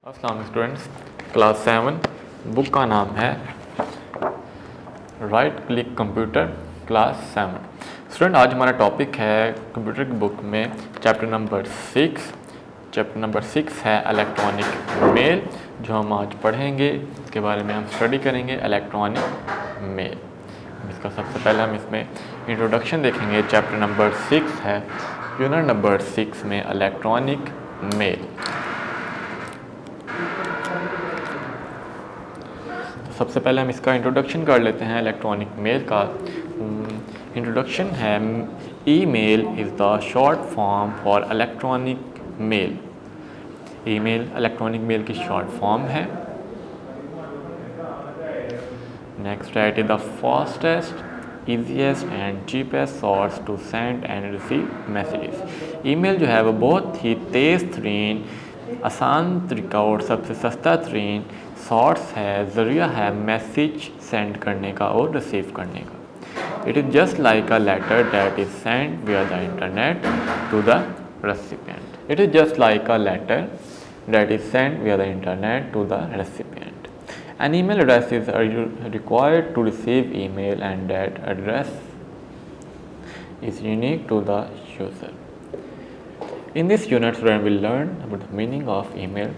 अस्सलाम students, class 7 book का नाम है right click computer class 7। Student, आज हमारा टॉपिक है कंप्यूटर की बुक में चैप्टर नंबर 6 है इलेक्ट्रॉनिक मेल, जो हम आज पढ़ेंगे। इसके बारे में हम स्टडी करेंगे इलेक्ट्रॉनिक मेल। इसका सबसे पहले हम इसमें इंट्रोडक्शन देखेंगे। चैप्टर नंबर 6 है, यूनिट नंबर 6 में इलेक्ट्रॉनिक मेल। सबसे पहले हम इसका इंट्रोडक्शन कर लेते हैं। इलेक्ट्रॉनिक मेल का इंट्रोडक्शन है, email is the short form for electronic mail. Email electronic mail की शॉर्ट फॉर्म है। नेक्स्ट है, it is the fastest easiest and cheapest source to send and receive messages. Email जो है वो बहुत ही तेज़ तरीन, आसान तरीका और सबसे सस्ता तरीन सोर्स है, ज़रिया है मैसेज सेंड करने का और रिसीव करने का। It is just like a letter that is send via the internet to the recipient. It is just like a letter that is send via the internet to the recipient. An email address is required to receive email, and that address is unique to the user. In this unit, student will learn about the meaning of email.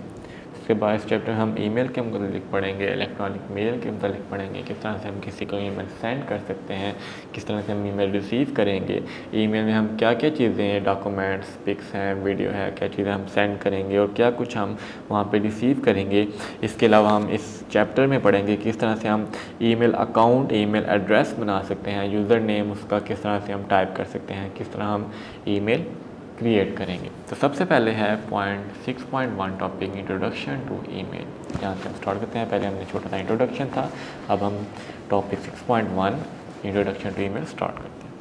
उसके बाद इस chapter हम email के मतलब पढ़ेंगे, electronic mail के मतलब पढ़ेंगे, किस तरह से हम किसी को ईमेल सेंड कर सकते हैं, किस तरह से हम ईमेल रिसीव करेंगे, ईमेल में हम क्या क्या चीज़ें, डॉक्यूमेंट्स, पिक्स हैं, वीडियो है, क्या चीज़ें हम सेंड करेंगे और क्या कुछ हम वहाँ पे रिसीव करेंगे। इसके अलावा हम इस चैप्टर में पढ़ेंगे किस तरह से हम ईमेल अकाउंट, ईमेल एड्रेस बना सकते हैं, यूज़र नेम उसका किस तरह से हम टाइप कर सकते हैं, किस तरह हम ईमेल क्रिएट करेंगे। तो सबसे पहले है point 6.1 topic introduction to email. यहाँ से हम स्टार्ट करते हैं। पहले हमने छोटा सा इंट्रोडक्शन था, अब हम topic 6.1 introduction to email start करते हैं।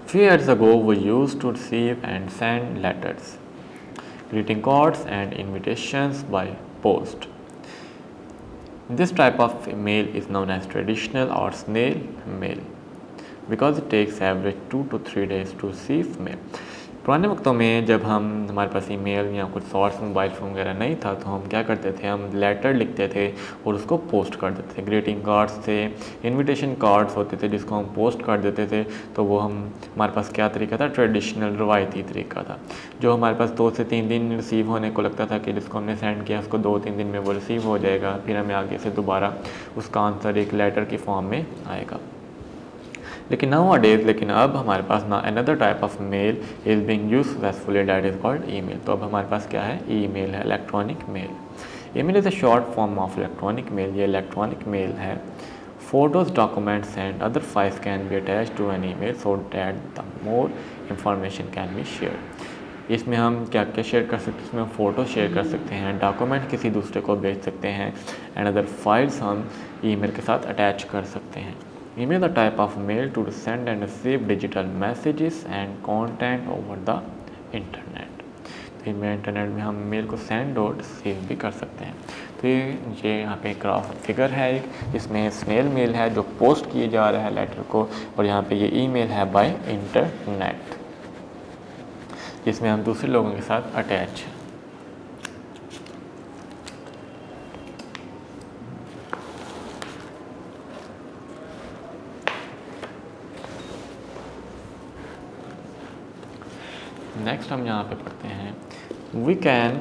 Few years ago we used to receive and send letters, greeting cards and invitations by post. This type of mail is known as traditional or snail mail because it takes average 2 to 3 days to receive mail. पुराने वक्तों में जब हमारे पास email या कुछ source mobile phone वगैरह नहीं था, तो हम क्या करते थे, हम लेटर लिखते थे और उसको पोस्ट कर देते थे। ग्रीटिंग कार्ड्स थे, इनविटेशन कार्ड्स होते थे जिसको हम पोस्ट कर देते थे। तो वो हमारे पास क्या तरीका था, ट्रेडिशनल रवायती तरीका था, जो हमारे पास 2 से 3 दिन रिसीव होने को लगता था कि जिसको हमने सेंड किया उसको 2-3 दिन में वो रिसीव हो जाएगा, फिर हमें आगे से दोबारा उसका आंसर एक लेटर की फॉर्म में आएगा। लेकिन लेकिन अब हमारे पास ना another type of mail is being used successfully, that is called email. तो अब हमारे पास क्या है, ईमेल है, electronic mail. Email is a short form of electronic mail. ये इलेक्ट्रॉनिक मेल है। Photos, documents and other files can be attach to an email so that the more information can be share. इसमें हम क्या क्या share कर सकते हैं, इसमें हम फ़ोटो शेयर कर सकते हैं, डॉक्यूमेंट किसी दूसरे को भेज सकते हैं, एंड अदर फाइल्स हम ईमेल के साथ अटैच कर सकते हैं। Email the type of mail to send and receive digital messages and content over the internet. तो ईमेल इंटरनेट में हम मेल को सेंड और रिसीव भी कर सकते हैं। तो ये यहाँ पे ग्राफ फिगर है एक, इसमें स्नेल मेल है जो पोस्ट किए जा रहा है लेटर को, और यहाँ पे ये ईमेल है बाय इंटरनेट, जिसमें हम दूसरे लोगों के साथ अटैच हैं। नेक्स्ट हम यहाँ पे पढ़ते हैं, we can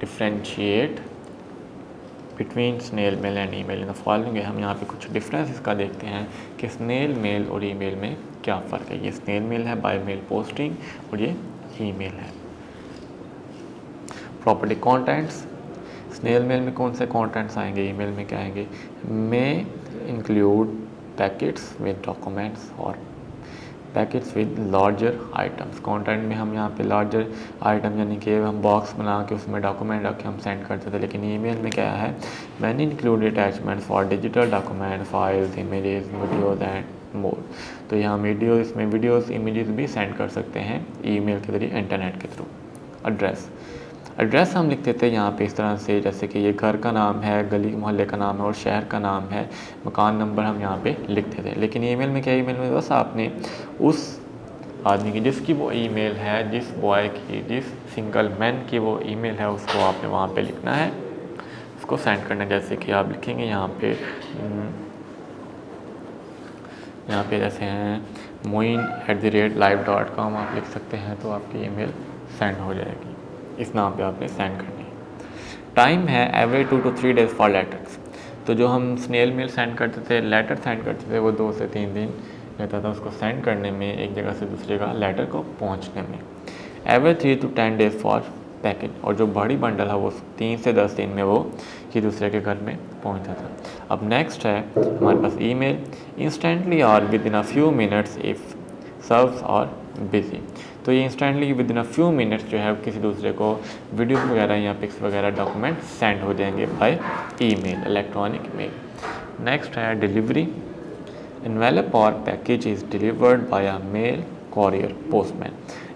differentiate between snail mail and email in the following. हम यहाँ पे कुछ डिफरेंस इसका देखते हैं कि स्नेल मेल और ईमेल में क्या फ़र्क है। ये स्नेल मेल है, बाय मेल पोस्टिंग, और ये ईमेल है। प्रॉपर्टी कंटेंट्स, स्नेल मेल में कौन से कंटेंट्स आएंगे, ईमेल में क्या आएंगे, में इंक्लूड पैकेट्स विद डॉक्यूमेंट्स और packets with larger items. Content में हम यहाँ पे लार्जर आइटम यानी कि हम बॉक्स बना के उसमें डॉक्यूमेंट रख के हम सेंड करते थे। लेकिन ईमेल में क्या है, many include attachments for digital document, files, images, videos and more. तो यहाँ इसमें वीडियोज़, इमेजेस भी सेंड कर सकते हैं ईमेल के जरिए, इंटरनेट के थ्रू। एड्रेस हम लिखते थे यहाँ पे इस तरह से, जैसे कि ये घर का नाम है, गली मोहल्ले का नाम है और शहर का नाम है, मकान नंबर हम यहाँ पे लिखते थे। लेकिन ईमेल में क्या, ईमेल में बस आपने उस आदमी की जिसकी वो ईमेल है, जिस बॉय की, जिस सिंगल मैन की वो ईमेल है, उसको आपने वहाँ पे लिखना है, उसको सेंड करना है। जैसे कि आप लिखेंगे यहाँ पे जैसे हैं moin@live.com आप लिख सकते हैं, तो आपकी ईमेल सेंड हो जाएगी। इस नाम पे आपने सेंड करनी है। टाइम है every 2 to 3 days for letters. तो जो हम स्नेल मेल सेंड करते थे, लेटर सेंड करते थे, वो 2 से 3 दिन रहता था उसको सेंड करने में, एक जगह से दूसरी जगह लेटर को पहुंचने में। Every 3 to 10 days for package, और जो बड़ी बंडल है वो 3 से 10 दिन में वो कि दूसरे के घर में पहुंचता था। अब नेक्स्ट है हमारे पास ईमेल, इंस्टेंटली और with in a few minutes if serves और बिजी। तो ये instantly with in a few minutes जो है किसी दूसरे को वीडियो वगैरह या पिक्स वगैरह डॉक्यूमेंट सेंड हो जाएंगे by email, electronic mail. Next है डिलीवरी, एनवेलप और package is delivered by a mail, courier, postman.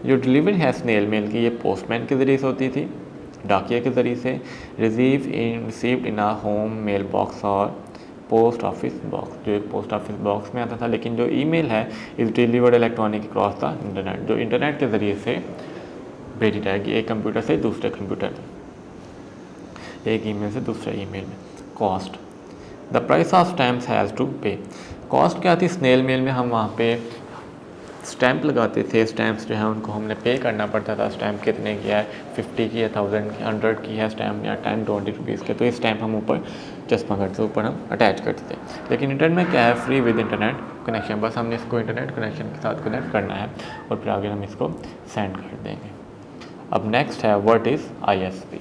जो डिलीवरी है स्नेल मेल की, ये पोस्टमैन के ज़रिए से होती थी, डाकिया के ज़रिए से। Received in a home mail box और पोस्ट ऑफिस बॉक्स, जो एक पोस्ट ऑफिस बॉक्स में आता था। लेकिन जो ईमेल है is delivered electronic cross the internet, जो इंटरनेट के ज़रिए से भेजी जाएगी एक कंप्यूटर से दूसरे कंप्यूटर में, एक ईमेल से दूसरे ईमेल में। Cost, the price of stamps has to pay. Cost क्या थी स्नेल मेल में, हम वहाँ पे स्टैम्प लगाते थे, स्टैम्प्स जो है उनको हमने पे करना पड़ता था। स्टैम्प कितने की है, 50 की है, 1000 की, 100 की है स्टैम्प, या 10-20 रुपीज़ के। तो ये स्टैम्प हम ऊपर चश्मा करते ऊपर हम अटैच करते थे। लेकिन इंटरनेट में क्या है, फ्री विद इंटरनेट कनेक्शन, बस हमने इसको इंटरनेट कनेक्शन के साथ कनेक्ट करना है और फिर आगे हम इसको सेंड कर देंगे। अब नेक्स्ट है व्हाट इज़ ISP।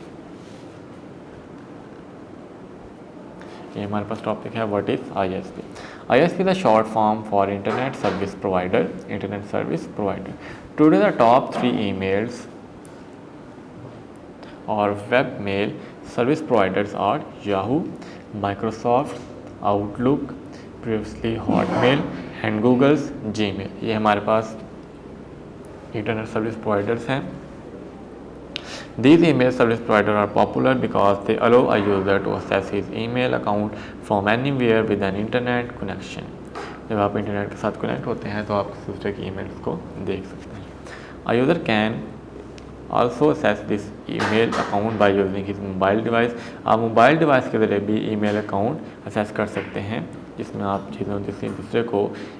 ये हमारे पास टॉपिक है what is ISP। ISP is a short form for Internet Service Provider, Internet Service Provider. Today the top 3 emails or web mail service providers are Yahoo, Microsoft Outlook, previously Hotmail and Google's Gmail। ये हमारे पास internet service providers हैं। These email service providers are popular because they allow a user to access his email account from anywhere with an internet connection। जब आप internet के साथ connect होते हैं तो आप दूसरे की ईमेल्स को देख सकते हैं। A user can also access this email account by using his mobile device। आप मोबाइल डिवाइस के ज़रिए भी ईमेल अकाउंट एक्सेस कर सकते हैं, जिसमें आप चीज़ों जैसे दूसरे को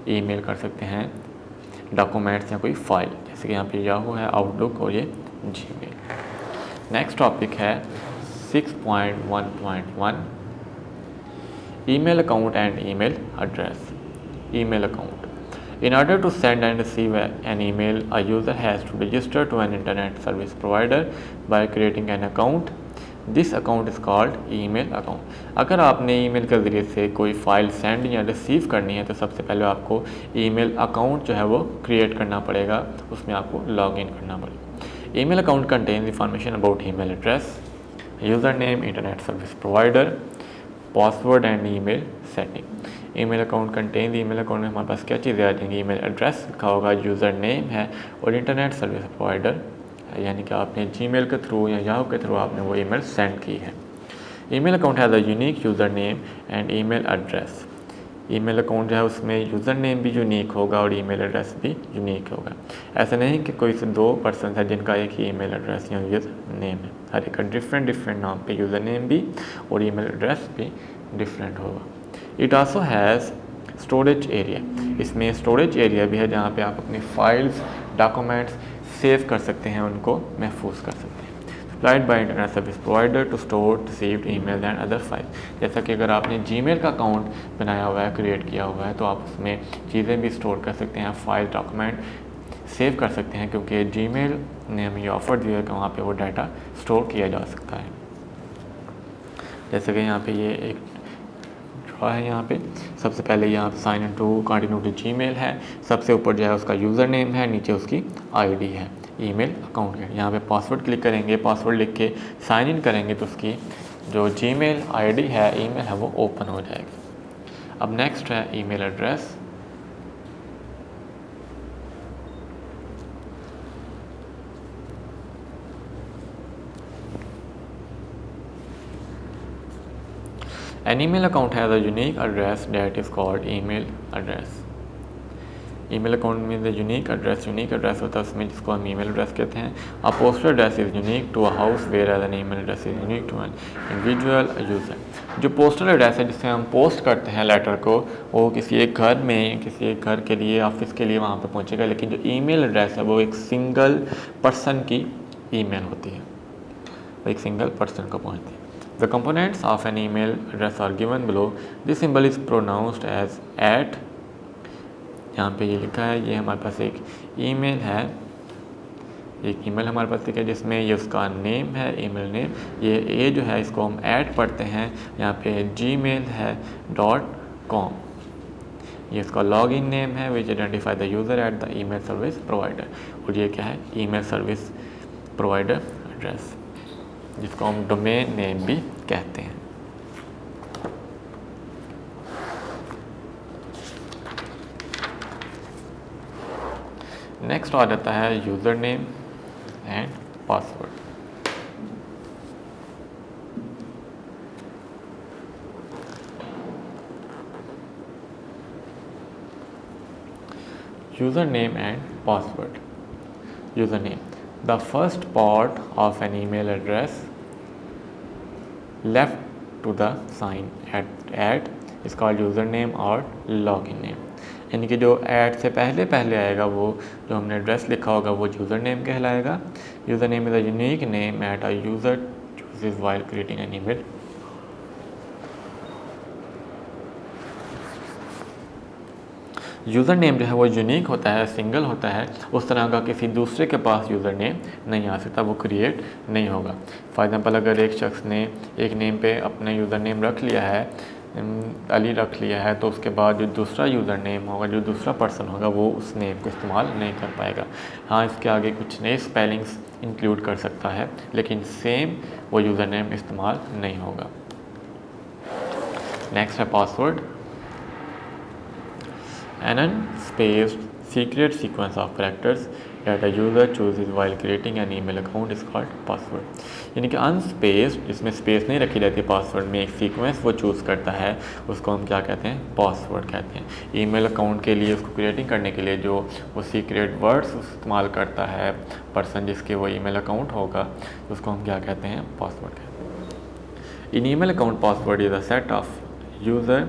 ईमेल कर सकते हैं, डॉक्यूमेंट्स या कोई फाइल, जैसे कि यहाँ पे याहू है, आउटलुक और ये जीमेल। नेक्स्ट टॉपिक है 6.1.1 email account and email address. Email account, in order to send and receive an email, a user has to register to an internet service provider by creating an account। This account is called email account। अगर आपने email के ज़रिए से कोई file send या receive करनी है तो सबसे पहले आपको ईमेल अकाउंट जो है वो क्रिएट करना पड़ेगा, उसमें आपको लॉग इन करना पड़ेगा। Email account contains information about email address, username, internet service provider, password and email setting। Email account contain, email account में हमारे पास क्या चीज़ें आ जाएंगी, ईमेल एड्रेस लिखा होगा, यूज़र नेम है और इंटरनेट सर्विस प्रोवाइडर है, यानी कि आपने जीमेल के थ्रू या याहू के थ्रू आपने वो ईमेल सेंड की है। Email account has a unique user name and email address. Email account जो है उसमें यूज़र नेम भी यूनिक होगा और ईमेल एड्रेस भी यूनिक होगा। ऐसा नहीं कि कोई से 2 पर्सन है जिनका एक ही ईमेल एड्रेस या यूज़र नेम है, हर एक का डिफरेंट नाम पे यूज़र नेम भी और ईमेल एड्रेस भी डिफरेंट होगा। It also has storage area, इसमें स्टोरेज एरिया भी है जहाँ पे आप अपनी फाइल्स, डॉक्यूमेंट्स सेव कर सकते हैं, उनको महफूज कर सकते हैं। Supplied by internet service provider to store received email and other file. जैसा कि अगर आपने जीमेल का अकाउंट बनाया हुआ है, क्रिएट किया हुआ है, तो आप उसमें चीज़ें भी स्टोर कर सकते हैं, फाइल, डॉक्यूमेंट सेव कर सकते हैं, क्योंकि जीमेल ने हमें ये ऑफर दिया है कि वहाँ पे वो डाटा स्टोर किया जा सकता है। जैसे कि यहाँ पे ये एक है, यहाँ पे सबसे पहले यहाँ पे sign in to continue to Gmail है, सबसे ऊपर जो है उसका यूज़र नेम है, नीचे उसकी आईडी है ईमेल अकाउंट है। यहाँ पे पासवर्ड क्लिक करेंगे, पासवर्ड लिख के साइन इन करेंगे तो उसकी जो जीमेल आईडी है, ईमेल है, वो ओपन हो जाएगी। अब नेक्स्ट है email address. An email account has a unique address that is called email address। Email account means unique address होता है उसमें, जिसको हम ईमेल एड्रेस कहते हैं। A postal address is unique to a house whereas an email address is unique to an individual user. जो postal address है जिससे हम पोस्ट करते हैं लेटर को, वो किसी एक घर में, किसी एक घर के लिए, ऑफिस के लिए वहाँ पे पहुँचेगा, लेकिन जो ईमेल एड्रेस है वो एक सिंगल पर्सन की ईमेल होती है, वो एक सिंगल पर्सन को पहुँचती है। The components of an email address are given below. This symbol is pronounced as @ यहाँ पे ये लिखा है, ये हमारे पास एक ईमेल है, एक ईमेल हमारे पास लिखा है जिसमें ये उसका नेम है, ईमेल नेम, ये जो है इसको हम ऐड पढ़ते हैं, यहाँ पे gmail है .com, ये इसका लॉगिन नेम है which identify the user at the email service provider, और ये क्या है, ईमेल सर्विस प्रोवाइडर एड्रेस, जिसको हम डोमेन नेम भी कहते हैं। नेक्स्ट आ जाता है user name and password. User name and password. User name, the first part of an email address left to the sign at is called username और login name, यानी कि जो ऐड से पहले आएगा वो जो हमने एड्रेस लिखा होगा वो यूज़र नेम कहलाएगा। User name is a unique name at a user chooses while creating an email. User name जो है वो यूनिक होता है, सिंगल होता है, उस तरह का किसी दूसरे के पास यूज़र नेम नहीं आ सकता, वो क्रिएट नहीं होगा। फॉर एग्ज़ाम्पल अगर एक शख्स ने एक नेम पे अपना यूज़र नेम रख लिया है, अली रख लिया है, तो उसके बाद जो दूसरा यूज़र नेम होगा, जो दूसरा पर्सन होगा, वो उस नेम को इस्तेमाल नहीं कर पाएगा। हाँ, इसके आगे कुछ नए स्पेलिंग्स इंक्लूड कर सकता है, लेकिन सेम वो यूज़र नेम इस्तेमाल नहीं होगा। नेक्स्ट है password. An unspaced secret sequence of characters that a user chooses while creating an email account is called password। यानी कि अनस्पेस्ड, जिसमें स्पेस नहीं रखी जाती पासवर्ड में, एक सीक्वेंस वो चूज़ करता है, उसको हम क्या कहते हैं, पासवर्ड कहते हैं। ईमेल अकाउंट के लिए, उसको क्रिएटिंग करने के लिए जो वो सीक्रेट वर्ड्स इस्तेमाल करता है पर्सन जिसके वो ईमेल अकाउंट होगा, उसको हम क्या कहते हैं, पासवर्ड कहते हैं। In email account password is a set of user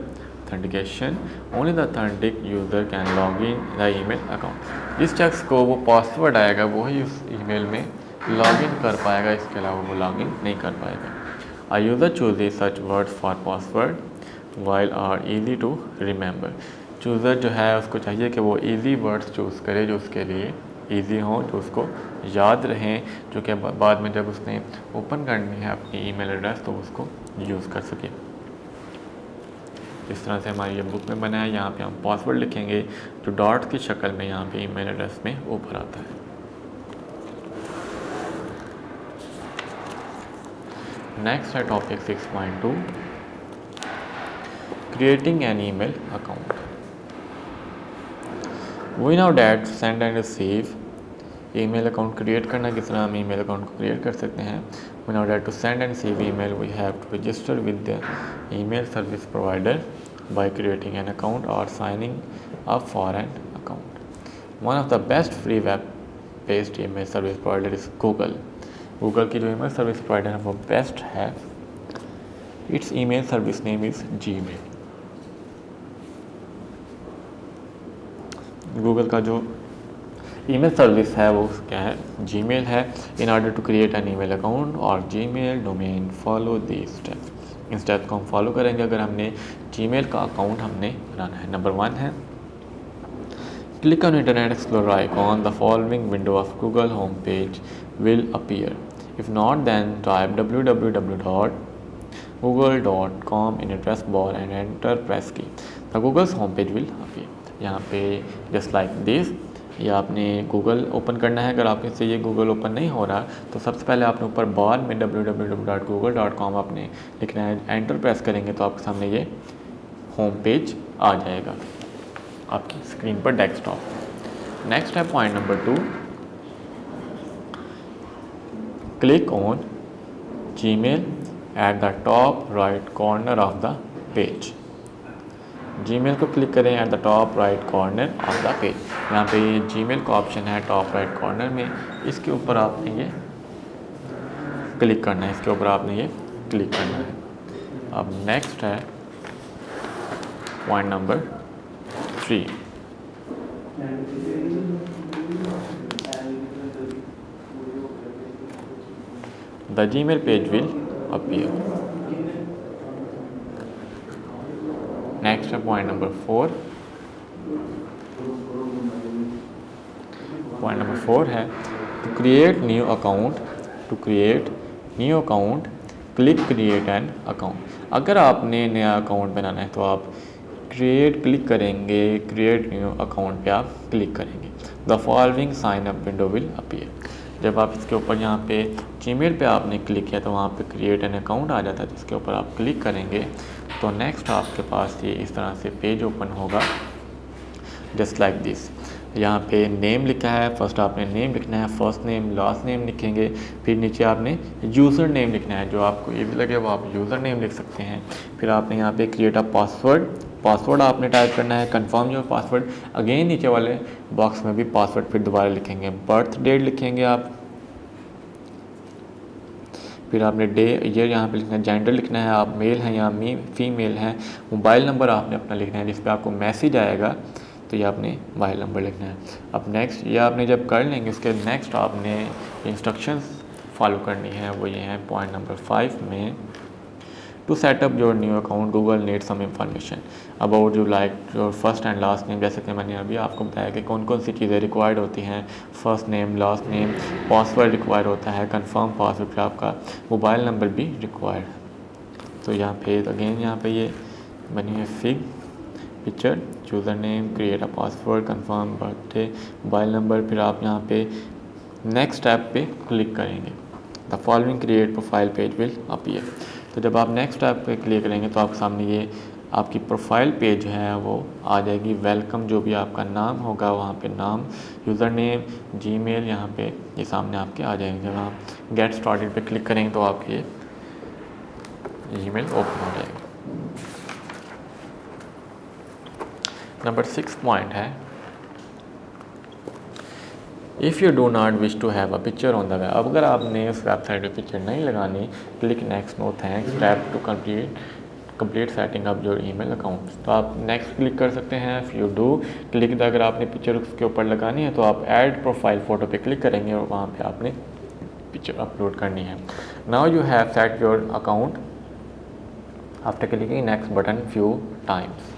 authentication, only the authentic user can log in the email account. जिस शख्स को वो पासवर्ड आएगा वही उस ईमेल में लॉग इन कर पाएगा, इसके अलावा वो लॉग इन नहीं कर पाएगा। A user chooses such words for password while are easy to remember. Chooser जो है उसको चाहिए कि वो ईजी वर्ड्स चूज़ करे जो उसके लिए ईजी हों, जो उसको याद रहें, जो कि बाद में जब उसने ओपन करनी है अपनी ईमेल एड्रेस तो उसको यूज़ कर सके। इस तरह से हमारी ये बुक में बना है। यहाँ पे हम पासवर्ड लिखेंगे जो डॉट्स की शक्ल में यहाँ पे ईमेल एड्रेस में ऊपर आता है। नेक्स्ट है topic 6.2, creating an email account. We know that send and receive, email account create करना, किस तरह हम ईमेल अकाउंट को क्रिएट कर सकते हैं। We know that to send and receive email we have to register with the email service provider by creating an account or signing up for an account. One of the best free web-based email service provider is Google. Google की जो email service provider है वो best है। Its email service name is Gmail. Google का जो email service है वो क्या है, Gmail है। In order to create an email account or Gmail domain, follow these steps. In steps को हम फॉलो करेंगे अगर हमने जीमेल का अकाउंट हमने बनाना है। नंबर 1 है, click on internet explorer icon, the following window of Google home page will appear, if not then type www.google.com in address bar and enter press key, the Google's home page will appear. यहाँ पे just like this, या आपने Google open करना है। अगर आपके से ये गूगल ओपन नहीं हो रहा तो सबसे पहले आपने ऊपर बार में www.google.com आपने लिखना है, एंटर प्रेस करेंगे तो आपके सामने ये होम पेज आ जाएगा आपकी स्क्रीन पर, डेस्कटॉप। नेक्स्ट है point number 2, click on Gmail at the top right corner of the page. Gmail को क्लिक करें at the top right corner of the page. यहाँ पे ये जीमेल का ऑप्शन है टॉप राइट कॉर्नर में, इसके ऊपर आपने ये क्लिक करना है, इसके ऊपर आपने ये क्लिक करना है। अब नेक्स्ट है point number 3। The Gmail page will appear. Next point number 4. Point number 4 है to create new account. To create new account, click create an account. अगर आपने नया अकाउंट बनाना है तो आप क्रिएट क्लिक करेंगे, क्रिएट न्यू अकाउंट पे आप क्लिक करेंगे। The following sign up window will appear. जब आप इसके ऊपर यहाँ पे जीमेल पे आपने क्लिक किया तो वहाँ पे क्रिएट एन अकाउंट आ जाता है, जिसके ऊपर आप क्लिक करेंगे तो नेक्स्ट आपके पास ये इस तरह से पेज ओपन होगा, जस्ट लाइक दिस। यहाँ पे नेम लिखा है, फर्स्ट आपने नेम लिखना है, फर्स्ट नेम लास्ट नेम लिखेंगे, फिर नीचे आपने यूज़र नेम लिखना है, जो आपको इजी लगे वो आप यूज़र नेम लिख सकते हैं। फिर आपने यहाँ पे क्रिएट अ पासवर्ड, पासवर्ड आपने टाइप करना है, कंफर्म योर पासवर्ड। अगेन नीचे वाले बॉक्स में भी पासवर्ड फिर दोबारा लिखेंगे, बर्थ डेट लिखेंगे आप, फिर आपने डे ईयर यहाँ पे लिखना है, जेंडर लिखना है, आप मेल हैं या फीमेल हैं, मोबाइल नंबर आपने अपना लिखना है, जिस पे आपको मैसेज आएगा तो ये आपने मोबाइल नंबर लिखना है। अब नेक्स्ट ये आपने जब कर लेंगे उसके नेक्स्ट आपने इंस्ट्रक्शंस फॉलो करनी है, वो ये हैं पॉइंट नंबर 5 में। To set up your new account Google need some information about you like your first and last name. जैसे कि मैंने अभी आपको बताया कि कौन कौन सी चीज़ें रिक्वायर्ड होती हैं, first name, last name, password required होता है, कंफर्म पासवर्ड, फिर आपका मोबाइल नंबर भी रिक्वायर्ड। तो यहाँ पे अगेन यहाँ पे ये बनी है fig picture, user name, create a password, confirm birthday, mobile number, फिर आप यहाँ पे नेक्स्ट ऐप पे क्लिक करेंगे। The following create profile page will appear. तो जब आप नेक्स्ट ऐप पे क्लिक करेंगे तो आपके सामने ये आपकी प्रोफाइल पेज है वो आ जाएगी। वेलकम, जो भी आपका नाम होगा वहाँ पे नाम, यूज़र नेम, जीमेल यहाँ पे ये सामने आपके आ जाएंगे। जब आप गेट स्टार्टेड पे क्लिक करेंगे तो आपके ये जीमेल ओपन हो जाएगा। नंबर 6 पॉइंट है if you do not wish to have a picture on the web. अब अगर आपने उस वेबसाइट पे पिक्चर नहीं लगानी, click next no thanks tap to complete setting up your email account. तो आप नेक्स्ट क्लिक कर सकते हैं। इफ़ यू डू क्लिक, अगर आपने पिक्चर उसके ऊपर लगानी है तो आप ऐड प्रोफाइल फ़ोटो पे क्लिक करेंगे और वहाँ पे आपने पिक्चर अपलोड करनी है। Now you have set your account after clicking next button few times.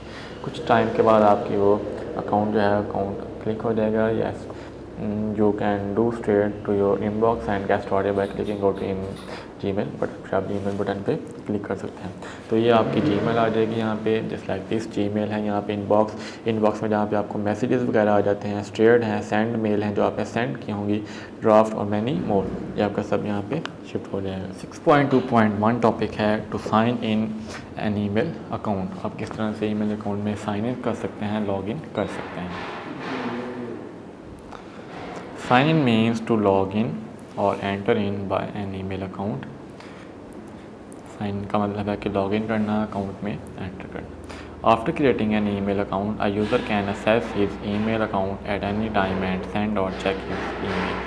कुछ टाइम के बाद आपकी वो अकाउंट जो है अकाउंट क्लिक हो जाएगा। Yes, you can do straight to your inbox and get started by clicking go to Gmail, but आप Gmail बटन पे क्लिक कर सकते हैं। तो ये आपकी Gmail आ जाएगी यहाँ पे, जस्ट लाइक दिस Gmail है। यहाँ पे इनबॉक्स में जहाँ पे आपको मैसेजेस वगैरह आ जाते हैं, स्ट्रेट हैं, सेंड मेल हैं जो आपने सेंड की होंगी, ड्राफ्ट और मैनी मोर, ये आपका सब यहाँ पे शिफ्ट हो जाएगा। 6.2.1 टॉपिक है to sign in an email account. आप किस तरह से ईमेल अकाउंट में साइन इन कर सकते हैं, लॉग इन कर सकते हैं। Sign in means to log in or enter in by an email account. Sign in का मतलब है कि लॉग इन करना, अकाउंट में एंटर करना। After creating an email account, a user can access his email account at any time and send or check his email.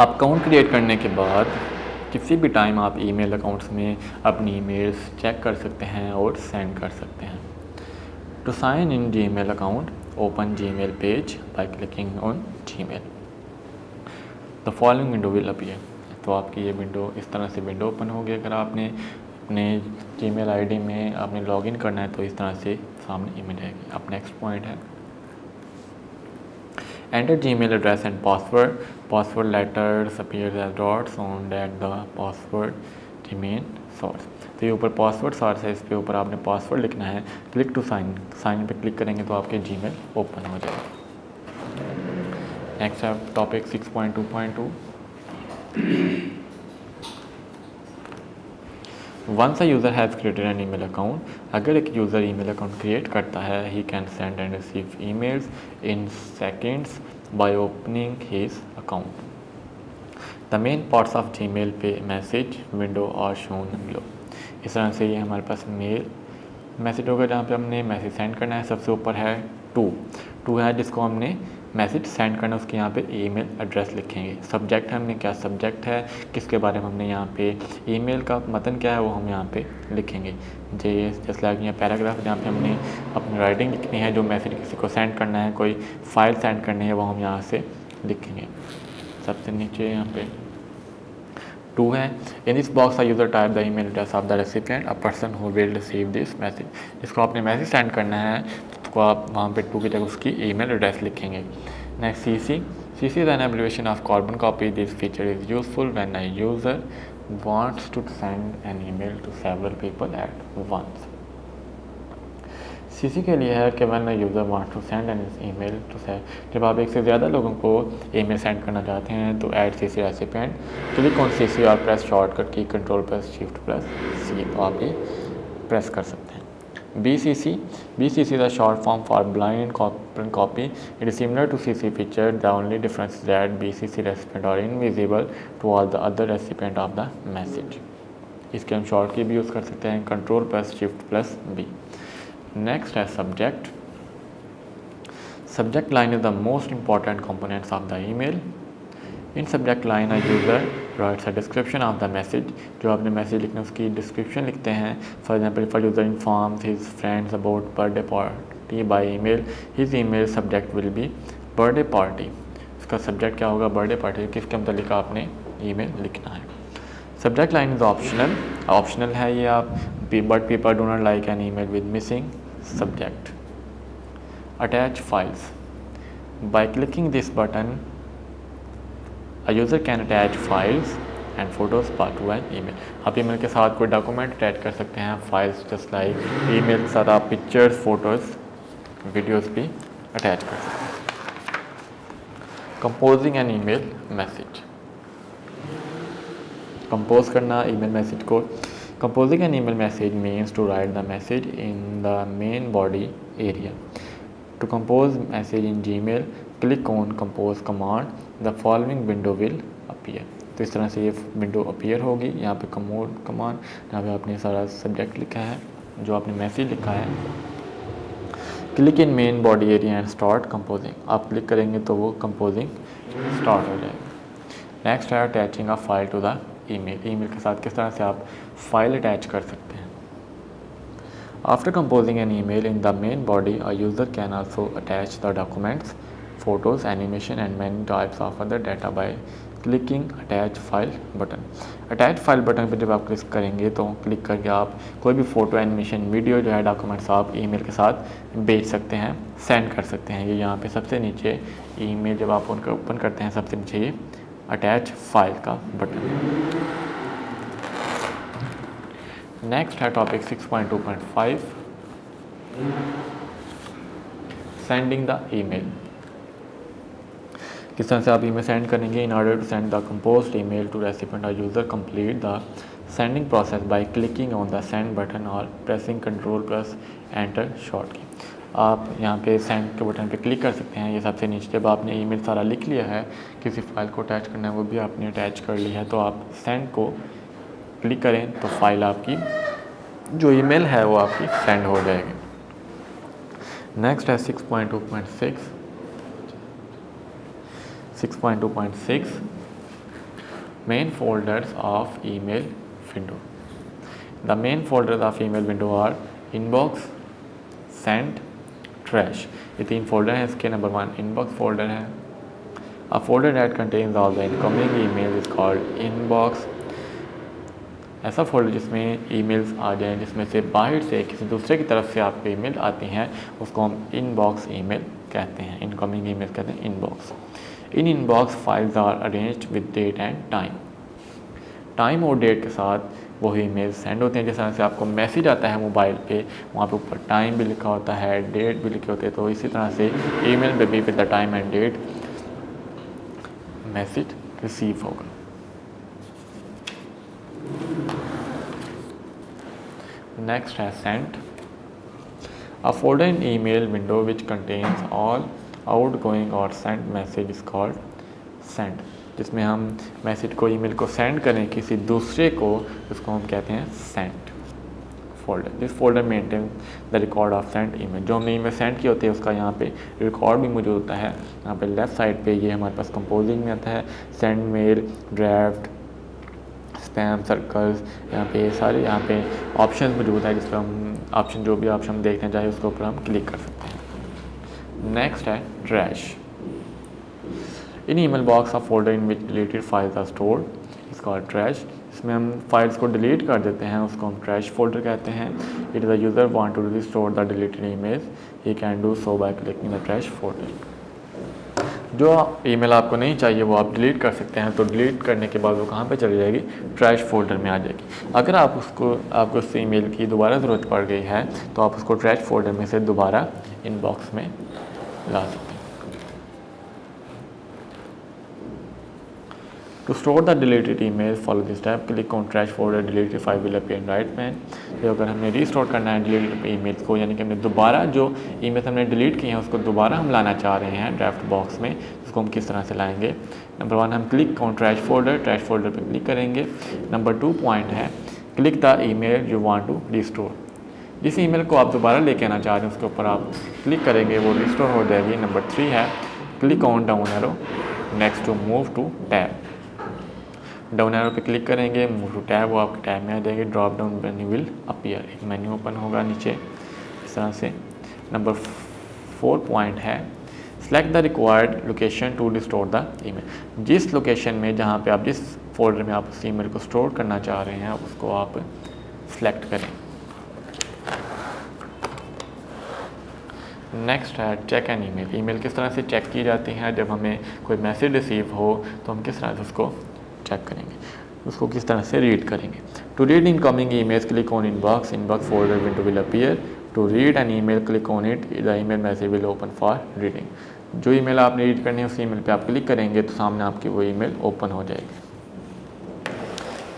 Account create करने के बाद किसी भी टाइम आप ईमेल अकाउंट्स में अपनी ईमेल्स चेक कर सकते हैं और सेंड कर सकते हैं। To sign in Gmail account, open Gmail page by clicking on Gmail. The following window will appear. तो आपकी ये विंडो इस तरह से विंडो ओपन होगी। अगर आपने अपने Gmail ID में आपने लॉगिन करना है तो इस तरह से सामने इमेज आएगी। अब नेक्स्ट पॉइंट है enter Gmail address and password. Password letters appears as dots on that the password remain source. तो ये ऊपर पासवर्ड सोर्स है, इस पे ऊपर आपने पासवर्ड लिखना है। क्लिक टू साइन, साइन पे क्लिक करेंगे तो आपके जीमेल ओपन हो जाएगा। नेक्स्ट है topic 6.2.2 once a user has created an email account. अगर एक यूज़र ईमेल अकाउंट क्रिएट करता है, he can send and receive emails in seconds by opening his account. The main parts of Gmail पे message window are shown below. इस तरह से ये हमारे पास मेल मैसेज होगा जहाँ पे हमने मैसेज सेंड करना है। सबसे ऊपर है टू है जिसको हमने मैसेज सेंड करना है, उसके यहाँ पे ईमेल एड्रेस लिखेंगे। सब्जेक्ट है हमने क्या सब्जेक्ट है किसके बारे में हमने यहाँ पे ईमेल का मतन क्या है वो हम यहाँ पे लिखेंगे। जैसे लाइक यहाँ पैराग्राफ जहाँ पे हमने अपनी राइटिंग लिखनी है, जो मैसेज किसी को सेंड करना है, कोई फाइल सेंड करनी है, वो हम यहाँ से लिखेंगे। सबसे नीचे यहाँ पे 2 है। In this box I user type the email address of the recipient a person who will receive this message. जिसको आपने मैसेज सेंड करना है तो आप वहाँ पे 2 की जगह उसकी ईमेल एड्रेस लिखेंगे। Next CC is an abbreviation of carbon copy. This feature is useful when a user wants to send an email to several people at once. CC के लिए है कि when user wants to send an email to जब आप एक से ज़्यादा लोगों को ईमेल सेंड करना चाहते हैं तो add CC recipient, click on CC और प्रेस शॉर्टकट की control plus shift plus C, तो आप ये प्रेस कर सकते हैं। BCC is a short form for blind copy. It is similar to CC feature. The only difference is that BCC recipient are invisible to all the other recipient of the message. इसके हम short की भी use कर सकते हैं, control plus shift plus B। Next है subject. Subject line is the most important components of the email. In subject line a user writes a description of the message. जो आपने मैसेज लिखना है उसकी डिस्क्रिप्शन लिखते हैं। For example if user informs his friends about birthday party by email, his email subject will be birthday party. इसका subject क्या होगा बर्थडे पार्टी, किसके मतलब आपने ईमेल लिखना है। सब्जेक्ट लाइन इज ऑप्शनल है ये आप, but people do not like an email with missing subject. Attach files. By clicking this button, a user can attach files and photos to an email. आप email के साथ कोई document attach कर सकते हैं, फाइल्स जस्ट लाइक ईमेल के साथ आप पिक्चर्स, फोटोज़, वीडियोज़ भी अटैच कर सकते हैं। Composing an email message, compose करना ईमेल मैसेज को। Composing an email message means to write the message in the main body area. To compose message in Gmail, click on Compose command. The following window will appear. तो इस तरह से ये window appear होगी। यहाँ पे commode command, यहाँ पे आपने सारा सब्जेक्ट लिखा है, जो आपने मैसेज लिखा है। Click in main body area and start composing. आप क्लिक करेंगे तो वो कंपोजिंग स्टार्ट हो जाएगी। नेक्स्ट है attaching a file to the email के साथ किस तरह से आप फाइल अटैच कर सकते हैं। After composing an email in the main body a user can also attach the documents, photos, animation and many types of other data by clicking attach file button. Attach file button पर जब आप click करेंगे तो click करके आप कोई भी photo, animation, video जो है डॉक्यूमेंट्स आप ईमेल के साथ भेज सकते हैं, सेंड कर सकते हैं। ये यहाँ पे सबसे नीचे ईमेल जब आप उनका ओपन करते हैं सबसे नीचे ये अटैच फाइल का बटन। नेक्स्ट है टॉपिक 6.2.5 सेंडिंग द ईमेल। किस तरह से आप ईमेल सेंड करेंगे। In order to send the composed email to recipient, user complete the sending process by clicking on the send button और pressing control plus enter short key. आप यहाँ पे send के बटन पे क्लिक कर सकते हैं। ये सबसे नीचे जब आपने ईमेल सारा लिख लिया है, किसी फाइल को अटैच करना है वो भी आपने अटैच कर लिया है, तो आप सेंड को क्लिक करें तो फाइल आपकी जो ईमेल है वो आपकी सेंड हो जाएगी। नेक्स्ट है 6.2.6 main folders of email window. The main folders of email window are inbox, send, trash. ये 3 फोल्डर हैं। इसके नंबर 1 इनबॉक्स फोल्डर है। A folder that contains all the incoming email is called inbox. ऐसा folder जिसमें emails आ जाएं जिसमें से बाहर से किसी दूसरे की तरफ से आपको ईमेल आती हैं, उसको हम इनबॉक्स ईमेल कहते हैं। इनकमिंग ईमेल कहते हैं inbox. In inbox files are arranged with date and time. Time और डेट के साथ वही ईमेल सेंड होते हैं। जिस तरह से आपको मैसेज आता है मोबाइल पे, वहाँ पे ऊपर टाइम भी लिखा होता है, डेट भी लिखे होते हैं, तो इसी तरह से ईमेल पे भी with the time and date message receive होगा। नेक्स्ट है send. A folder in email window which contains all outgoing और send message is called send. जिसमें हम मैसेज को ईमेल को सेंड करें किसी दूसरे को, उसको हम कहते हैं send. Folder. This folder maintain the record of sand email. जो हमने ईमेल सेंड किए होते हैं उसका यहाँ पे रिकॉर्ड भी मौजूद होता है। यहाँ पे लेफ़्ट साइड पे ये हमारे पास कंपोजिंग में आता है, send mail, draft, spam, circles, यहाँ पे सारे यहाँ पे ऑप्शन मौजूद है, जिस पर हम ऑप्शन जो भी ऑप्शन देखना चाहे उसके ऊपर हम क्लिक कर सकते हैं। नेक्स्ट है trash. In email box of folder in which deleted files are stored is called trash. इसमें हम फाइल्स को डिलीट कर देते हैं, उसको हम ट्रैश फोल्डर कहते हैं। It is the user want to restore the deleted emails, he can do so by clicking the trash folder. जो ईमेल आपको नहीं चाहिए वो आप डिलीट कर सकते हैं। तो डिलीट करने के बाद वो कहाँ पे चली जाएगी? ट्रैश फोल्डर में आ जाएगी। अगर आपको उस ईमेल की दोबारा ज़रूरत पड़ गई है तो आप उसको ट्रैश फोल्डर में से दोबारा इनबॉक्स में ला सकते हैं। To store the deleted email, follow this step. Click on trash folder, deleted file will appear in right pane। तो अगर हमने रीस्टोर करना है डिलीटेड ईमेल्स को, यानी कि हमने दोबारा जो ईमेल्स हमने डिलीट किए हैं उसको दोबारा हम लाना चाह रहे हैं ड्राफ्ट बॉक्स में, उसको हम किस तरह से लाएंगे? नंबर 1 हम क्लिक ऑन ट्रैश फोल्डर पर क्लिक करेंगे। नंबर 2 पॉइंट है click the email you want to restore. जिस ईमेल को आप दोबारा लेके आना चाह रहे हैं उसके ऊपर आप क्लिक करेंगे, वो रिस्टोर हो जाएगी। नंबर 3 है click on down arrow next to move to tab. Down arrow पे क्लिक करेंगे, मूव टू टैब, वो आपके टैब में आ जाएगी। Drop down menu will appear, एक मेन्यू ओपन होगा नीचे इस तरह से। नंबर 4 पॉइंट है select the required location to restore the email. जिस लोकेशन में जहाँ पे आप जिस फोल्डर में आप उस ईमेल को स्टोर करना चाह रहे हैं उसको आप सेलेक्ट करें। नेक्स्ट है चेक एन ईमेल। ईमेल किस तरह से चेक की जाती है? जब हमें कोई मैसेज रिसीव हो तो हम किस तरह से उसको चेक करेंगे, उसको किस तरह से रीड करेंगे। To read incoming emails click on inbox folder window will appear. To read an email click on it, the email message will open for reading. जो ईमेल आपने रीड करनी है उस ईमेल पे आप क्लिक करेंगे तो सामने आपकी वो ईमेल ओपन हो जाएगी।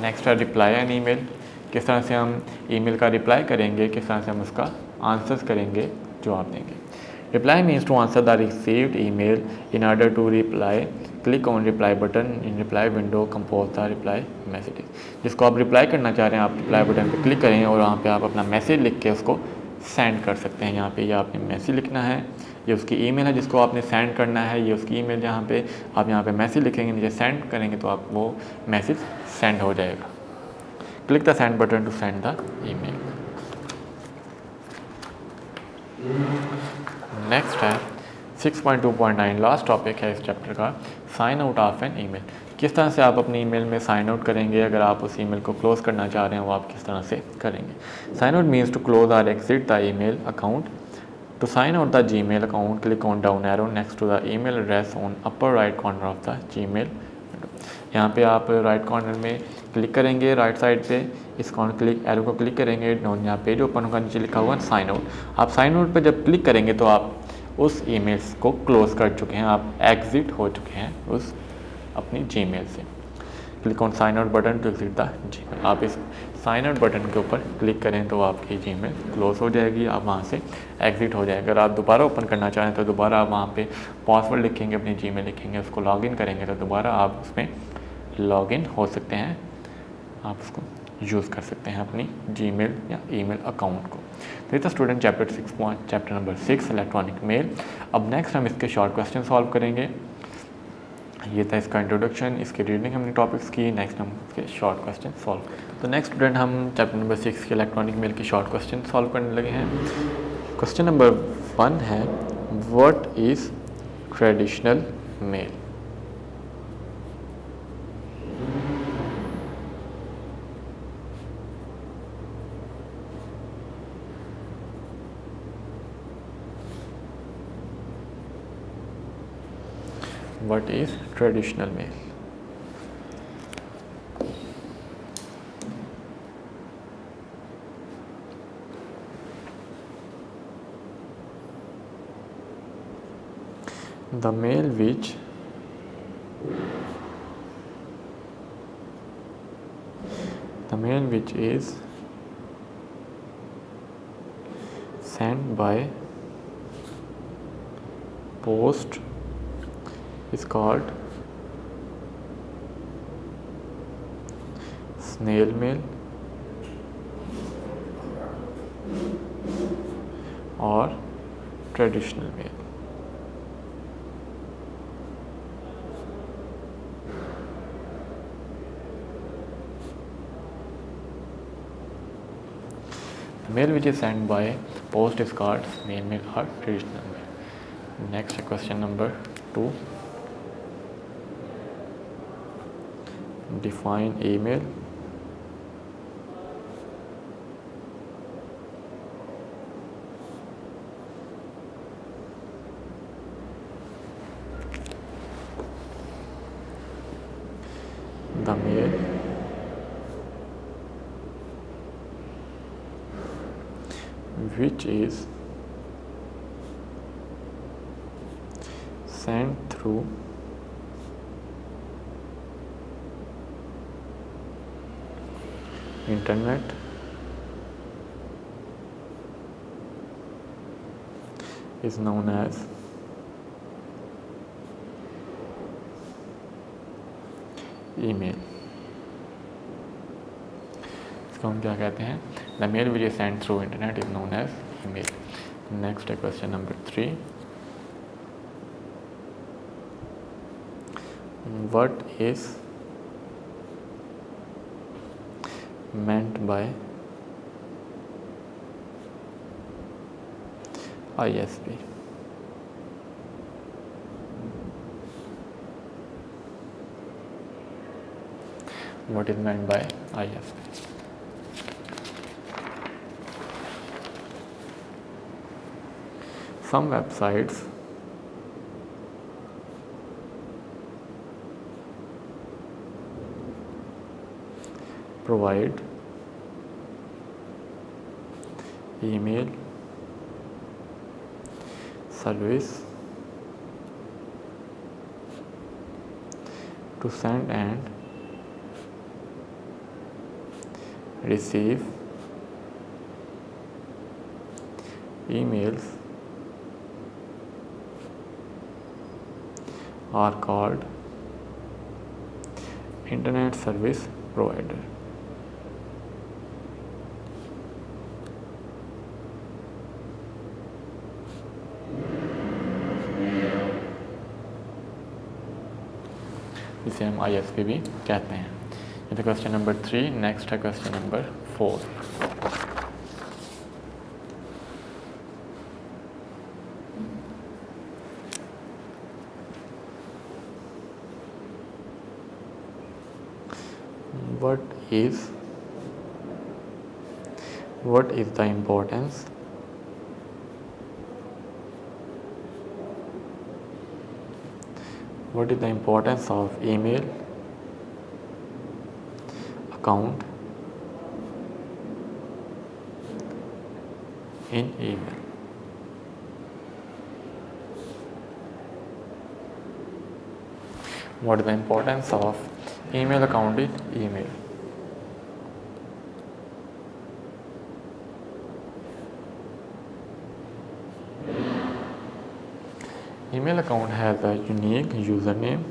नेक्स्ट है रिप्लाई एन ईमेल। किस तरह से हम ईमेल का रिप्लाई करेंगे, किस तरह से हम उसका आंसर्स करेंगे, जवाब देंगे। Reply means to answer the received email. In order to reply click on reply button in reply window compose the reply message. जिसको आप रिप्लाई करना चाह रहे हैं आप रिप्लाई बटन पे क्लिक करें और वहाँ पे आप अपना मैसेज लिख के उसको सेंड कर सकते हैं। यहाँ पे ये आपने मैसेज लिखना है, ये उसकी ईमेल है जिसको आपने सेंड करना है, ये उसकी ईमेल जहाँ पे आप यहाँ पे मैसेज लिखेंगे, नीचे सेंड करेंगे तो आप वो मैसेज सेंड हो जाएगा। Click the send button to send the email. Next है 6.2.9 लास्ट टॉपिक है इस चैप्टर का, sign out of an email. किस तरह से आप अपनी ईमेल में साइन आउट करेंगे? अगर आप उस ईमेल को क्लोज करना चाह रहे हैं वो आप किस तरह से करेंगे? Sign out means to close और exit the email account. To sign out the Gmail account click on down arrow next to the email address on upper right corner of the Gmail. यहाँ पे आप right corner में click करेंगे, right side पे इस corner click arrow को click करेंगे, यहाँ पेज ओपन होगा, नीचे लिखा हुआ साइन आउट। आप साइन आउट पर जब क्लिक करेंगे तो आप उस ईमेल्स को क्लोज कर चुके हैं, आप एग्जिट हो चुके हैं उस अपनी जीमेल से। Click on sign out button to exit the Gmail. आप इस साइन आउट बटन के ऊपर क्लिक करें तो आपकी जीमेल क्लोज हो जाएगी, आप वहाँ से एग्जिट हो जाएगा। अगर आप दोबारा ओपन करना चाहें तो दोबारा आप वहाँ पे पासवर्ड लिखेंगे, अपनी जीमेल लिखेंगे, उसको लॉगिन करेंगे तो दोबारा आप उसमें लॉगिन हो सकते हैं, आप उसको यूज़ कर सकते हैं अपनी जीमेल या ईमेल अकाउंट को। तो ये था student chapter number 6 electronic mail. अब नेक्स्ट हम इसके शॉर्ट क्वेश्चन सॉल्व करेंगे। ये था इसका इंट्रोडक्शन, इसकी रीडिंग हमने टॉपिक्स की, नेक्स्ट हम इसके शॉर्ट क्वेश्चन सॉल्व। तो नेक्स्ट स्टूडेंट हम चैप्टर नंबर 6 के इलेक्ट्रॉनिक मेल के शॉर्ट क्वेश्चन सॉल्व करने लगे हैं। क्वेश्चन नंबर 1 है what is traditional mail? What is traditional mail? The mail which is sent by post is called snail mail, और traditional mail. Mail which is sent by post is called snail mail or traditional mail. Next question number 2. Define email. The mail which is sent through internet is known as email. इसको हम क्या कहते हैं? The mail which is sent through internet is known as email. Next question number 3. What is meant by ISP? What is meant by ISP? Some websites provide email service to send and receive emails are called internet service provider. जिसे हम ISP भी कहते हैं। ये तो question number 3। Next है question number 4। What is the importance of email account in email? What is the importance of email account in email? Email account has a unique username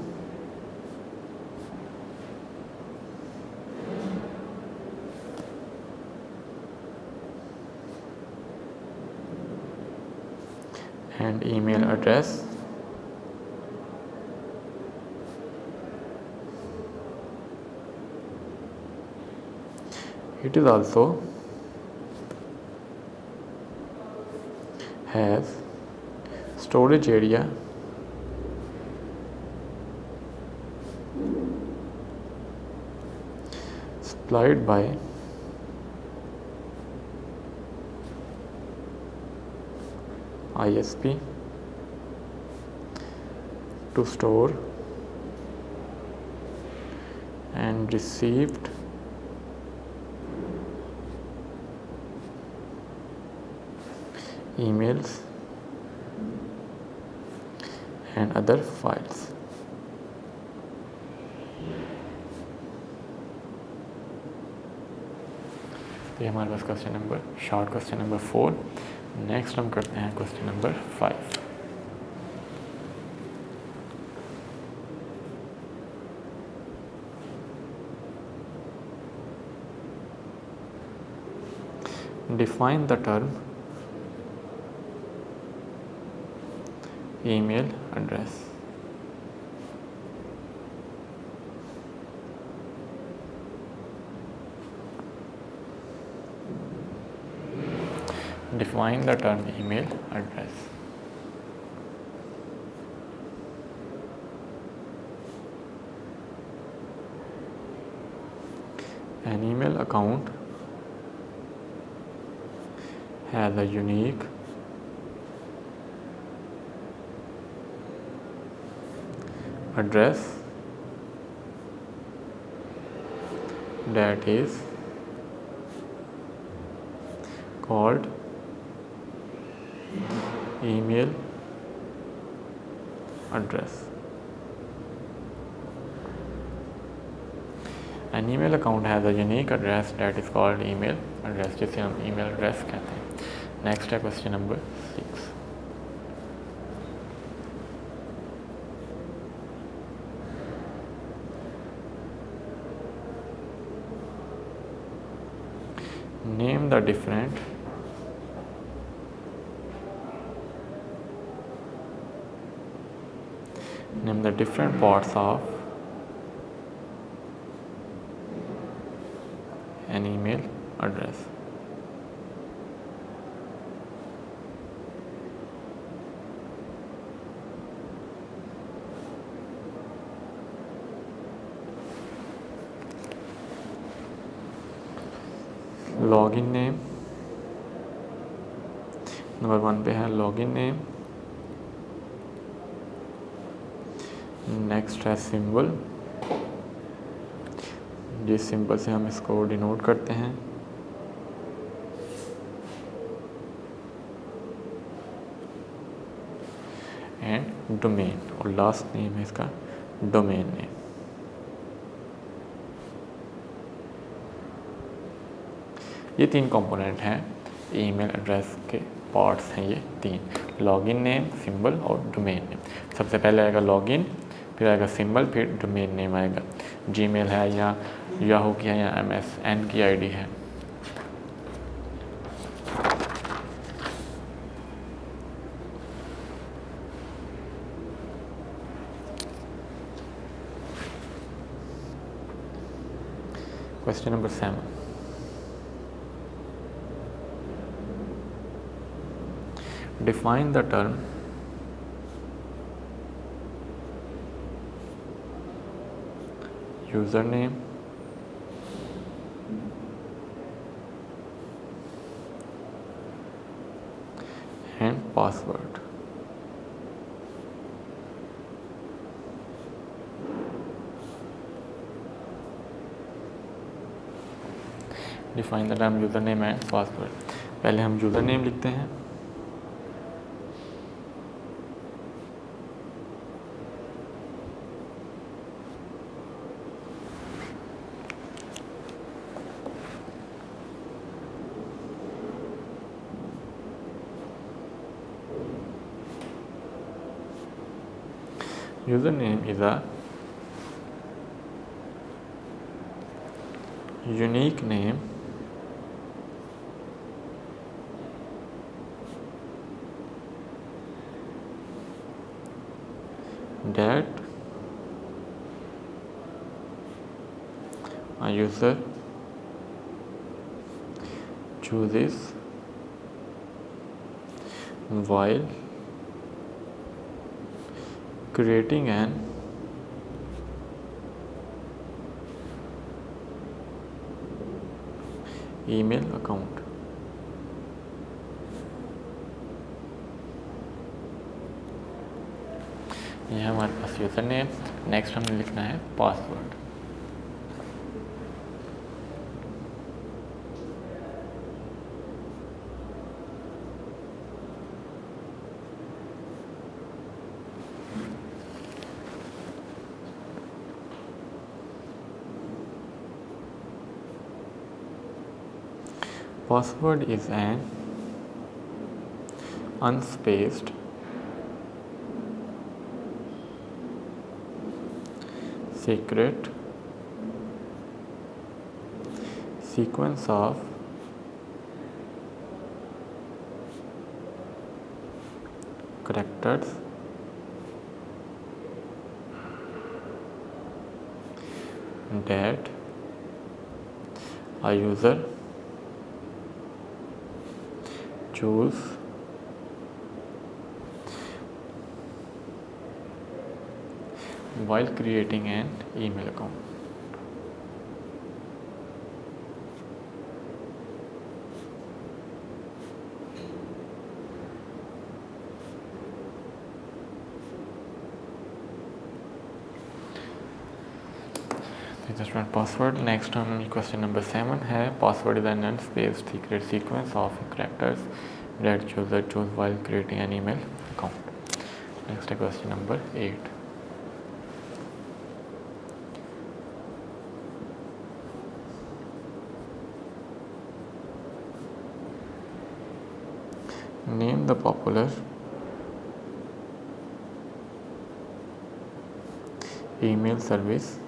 and email address. It is also has storage area supplied by ISP to store and received emails and other files. तो ये हमारे पास question number short question number 4। Next हम करते हैं question number 5। Define the term email address. Define the term email address. An email account has a unique address that is called email address. An email account has a unique address that is called email address, जिसे हम email address कहते हैं. Next है question number 6. Name the different parts of an email address. Login name, number 1 पे है login name. Next है symbol, जिस symbol से हम इसको डिनोट करते हैं. एंड डोमेन, और लास्ट नेम है इसका डोमेन नेम. ये 3 कंपोनेंट हैं ईमेल एड्रेस के. पार्ट्स हैं ये 3, लॉगिन नेम, सिंबल और डोमेन नेम. सबसे पहले आएगा लॉगिन, फिर आएगा सिंबल, फिर डोमेन नेम आएगा. जीमेल है या याहू की है या MSN की आईडी है. Question number 7. Define the term username and password. Define the term username and password. पहले हम यूज़रनेम लिखते हैं. Username is a unique name that a user chooses while creating an email account. यह है हमारे पास user name. Next हमें लिखना है password. Password is an unspaced secret sequence of characters that a user choose while creating an email account. Just one password. Next on question number 7 है password is an unspaced secret sequence of characters that user choose while creating an email account. Next है question number 8. Name the popular email service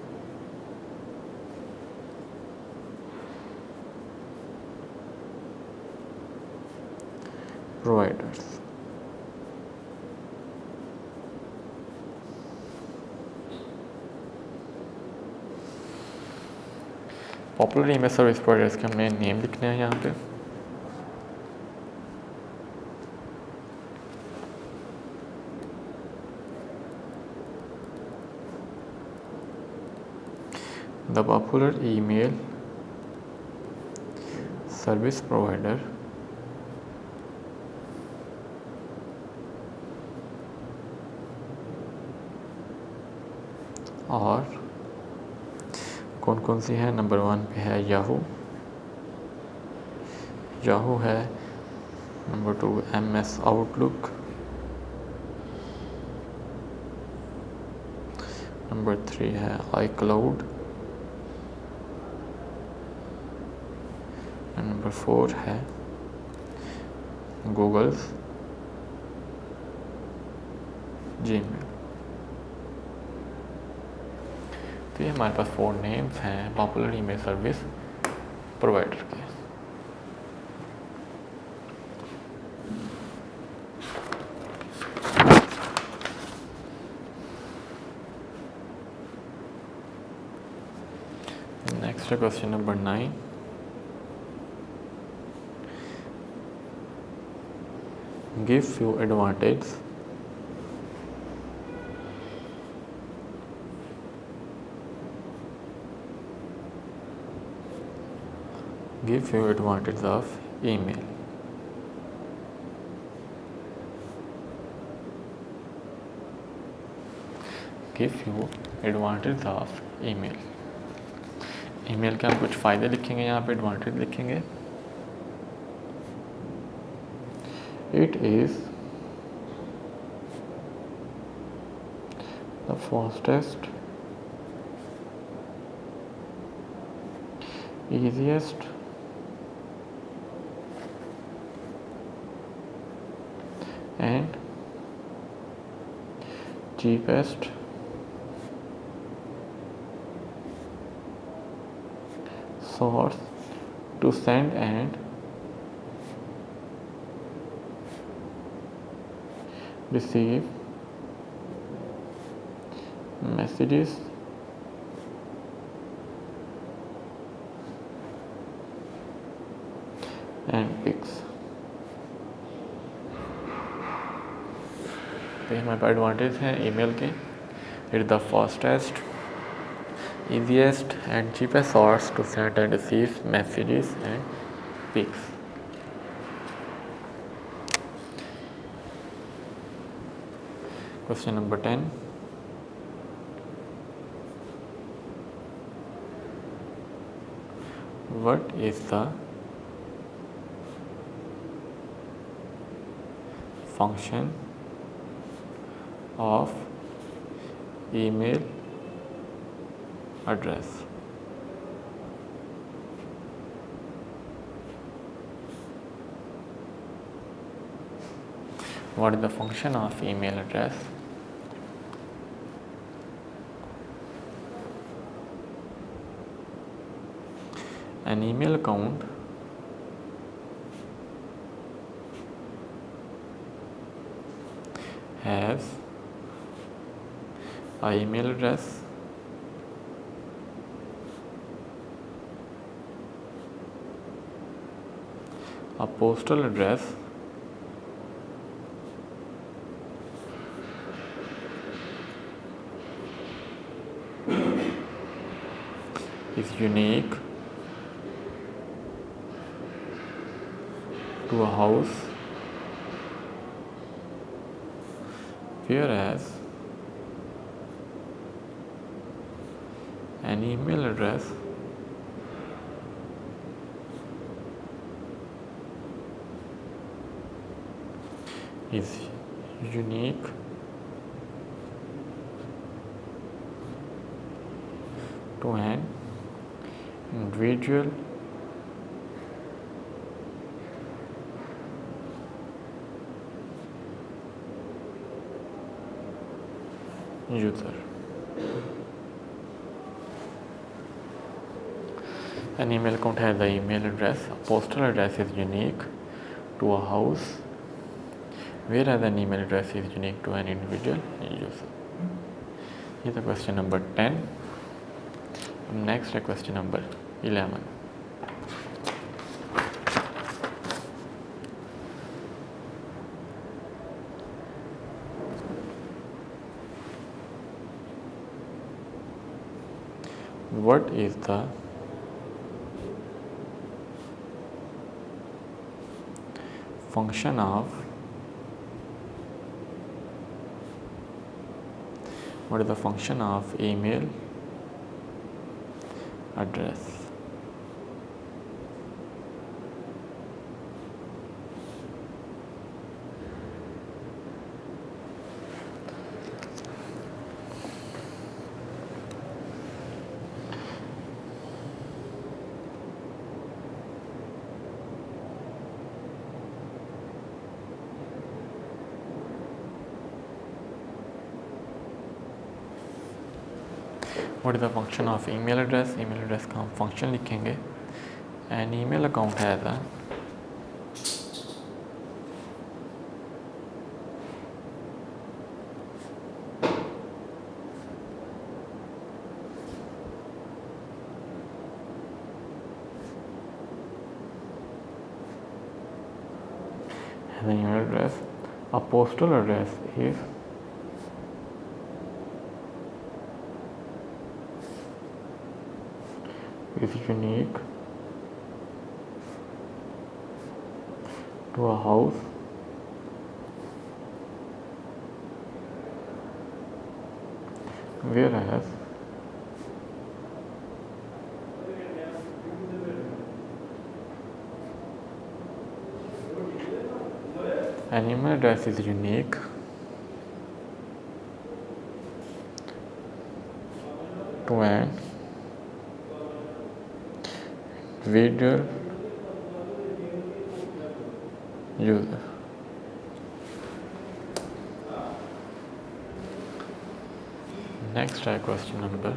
providers. Popular email service providers के हमने name लिखने हैं यहाँ पे. The popular email service provider और कौन कौन सी है. नंबर 1 पे है याहू है. Number 2 MS outlook. नंबर 3 है iCloud. नंबर 4 है गूगल्स जीमेल. तो ये हमारे पास 4 नेम्स हैं पॉपुलर ईमेल सर्विस प्रोवाइडर के. नेक्स्ट है question number 9. Give few advantages of email. Give few advantages of email. Email के हम कुछ फ़ायदे लिखेंगे, यहाँ पे एडवांटेज लिखेंगे. It is the fastest, easiest and cheapest source to send and receive messages and pics. तो ये हमारे पास एडवांटेज हैं ईमेल के. It the fastest, easiest and cheapest source to send and receive messages and pics. Question number 10. What is the function of email address? What is the function of email address? An email account has an email address A postal address is unique to a house, whereas an email address is unique to an individual user. An email account has the email address. A postal address is unique to a house, whereas an email address is unique to an individual user. Here's the question number 10. Next है question number 11. What is the function of email address? What is the function of email address? email address का हम function लिखेंगे. An email account has a email address. A postal address is unique to a house, whereas an email address is unique to an individual user. Next question number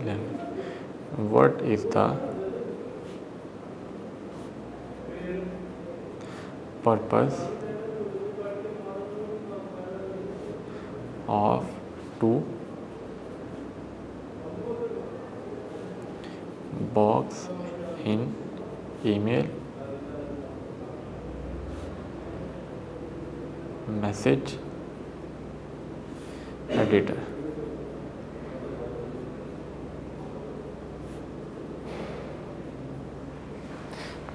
11. What is the purpose of two box in email message editor?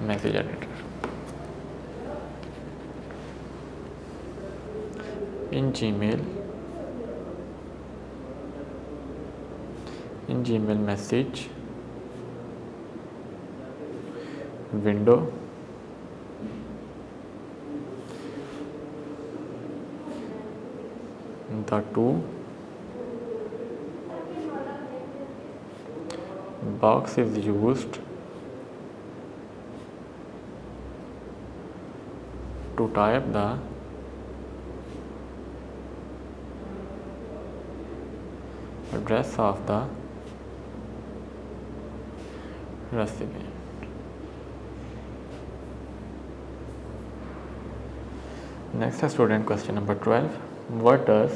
Message editor. In Gmail message window, the two box is used to type the address of the recipient. Next is student question number 12. What does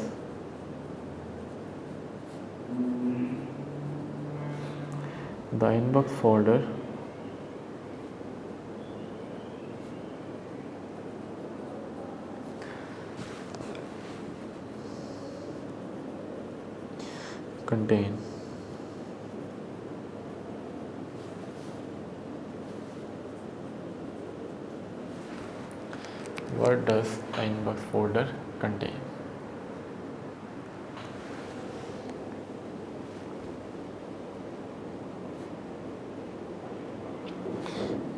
the inbox folder contain what does the inbox folder contain?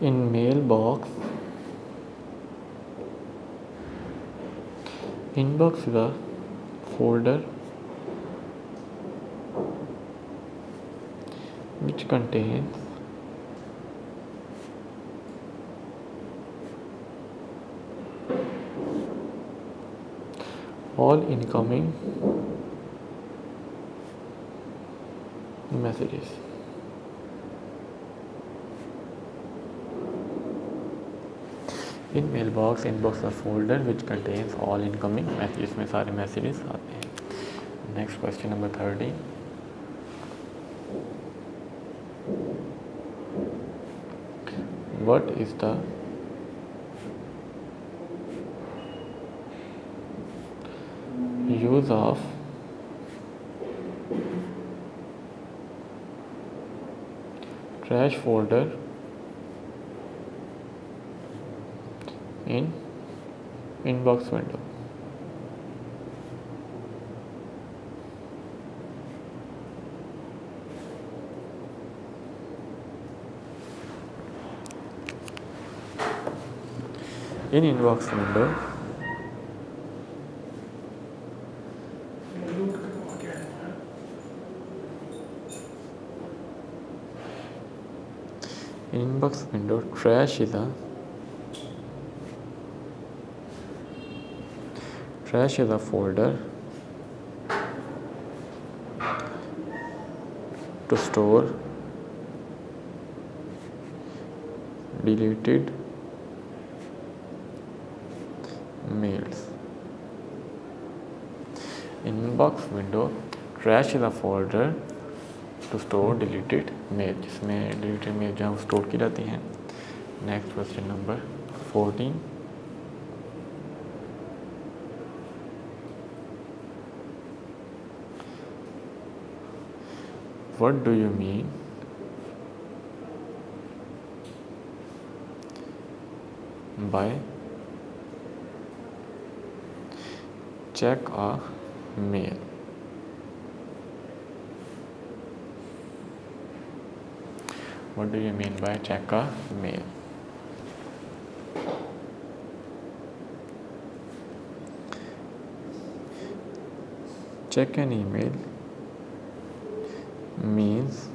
In mailbox, inbox is a folder which contains all incoming messages. In mailbox, inbox is a folder which contains all incoming messages. में सारे messages आते हैं. Next question number 30. What is the use of trash folder in inbox window? In inbox window, trash is a folder to store deleted mails. Inbox window, trash is a folder to store deleted mail, जिसमें deleted mail जो है store की जाती हैं. Next question number 14. What do you mean by check a mail? What do you mean by check a mail? Check an email means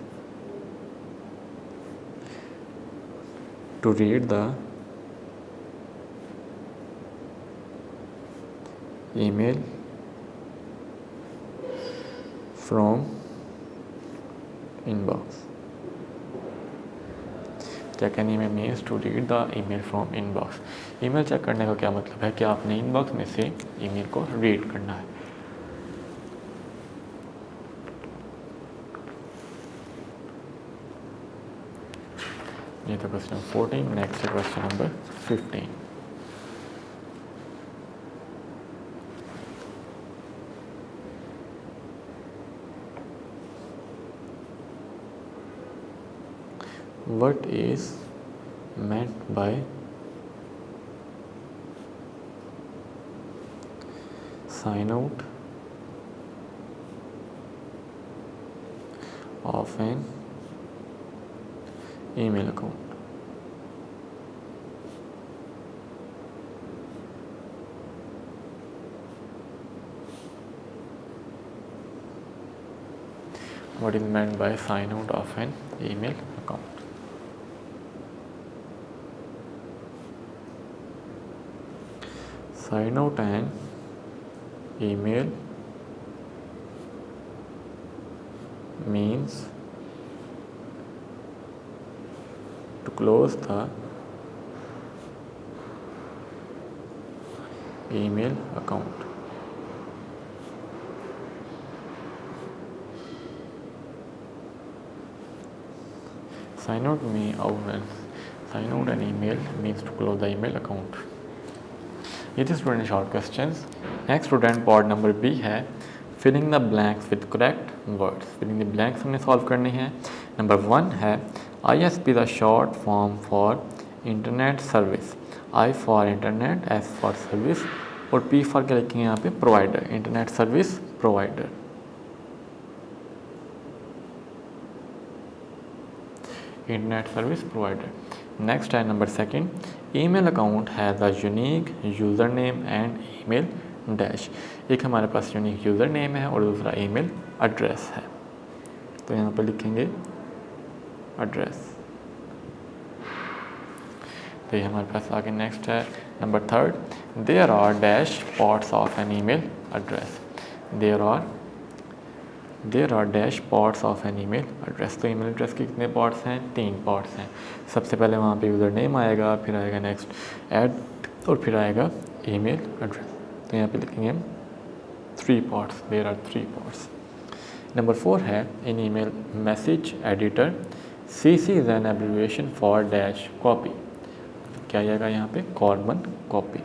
to read the email from inbox. Check an email means to read the email from inbox. Email check करने का क्या मतलब है कि आपने inbox में से email को रीड करना है. ये तो question 14. Next question number 15. What is meant by sign out of an email account? What is meant by sign out of an email account? Sign out an email means to close the email account. Sign out an email means to close the email account. ये थे student short questions. Next student part number B है filling the blanks with correct words. Filling the blanks हमने solve करनी है। Number 1 है ISP the short form for internet service. I for internet, S for service और P for क्या लिखेंगे यहाँ पे, provider, internet service provider. Internet service provider. Next है number 2, email account has a unique user name and email dash. एक हमारे पास unique user name है और दूसरा ईमेल एड्रेस है, तो यहाँ पर लिखेंगे एड्रेस। तो ये हमारे पास आगे नेक्स्ट है number 3, there are dash parts of an email address. There are dash parts of an email address. तो ईमेल एड्रेस के कितने पार्ट्स हैं, 3 पार्ट्स हैं। सबसे पहले वहाँ पे यूज़र नेम आएगा, फिर आएगा नेक्स्ट ऐड और फिर आएगा ईमेल एड्रेस। तो यहाँ पे लिखेंगे 3 parts, there are 3 parts. Number 4 है in email message editor CC is an abbreviation for dash copy. क्या आएगा यहाँ पे, common copy.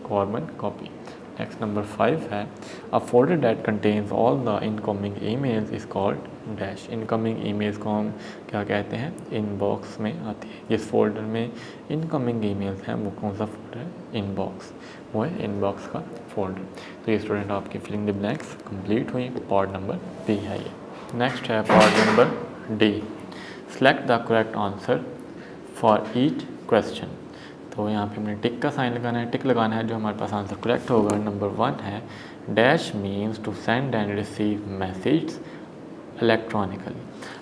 Common copy. Next number 5 है a folder that contains all the incoming emails is called dash. Incoming emails को हम क्या कहते हैं, इनबॉक्स में आती है। जिस फोल्डर में इनकमिंग ईमेल्स हैं वो कौन सा फोल्डर है, इनबॉक्स, वो है इनबॉक्स का फोल्डर। तो ये स्टूडेंट आपकी फिलिंग द ब्लैंक्स कंप्लीट हुई। पार्ट नंबर B है ये। नेक्स्ट है part number D, select the correct answer for each question. तो यहाँ पे हमने टिक का साइन लगाना है, टिक लगाना है जो हमारे पास आंसर करेक्ट होगा। नंबर 1 है dash means to send and receive message electronically.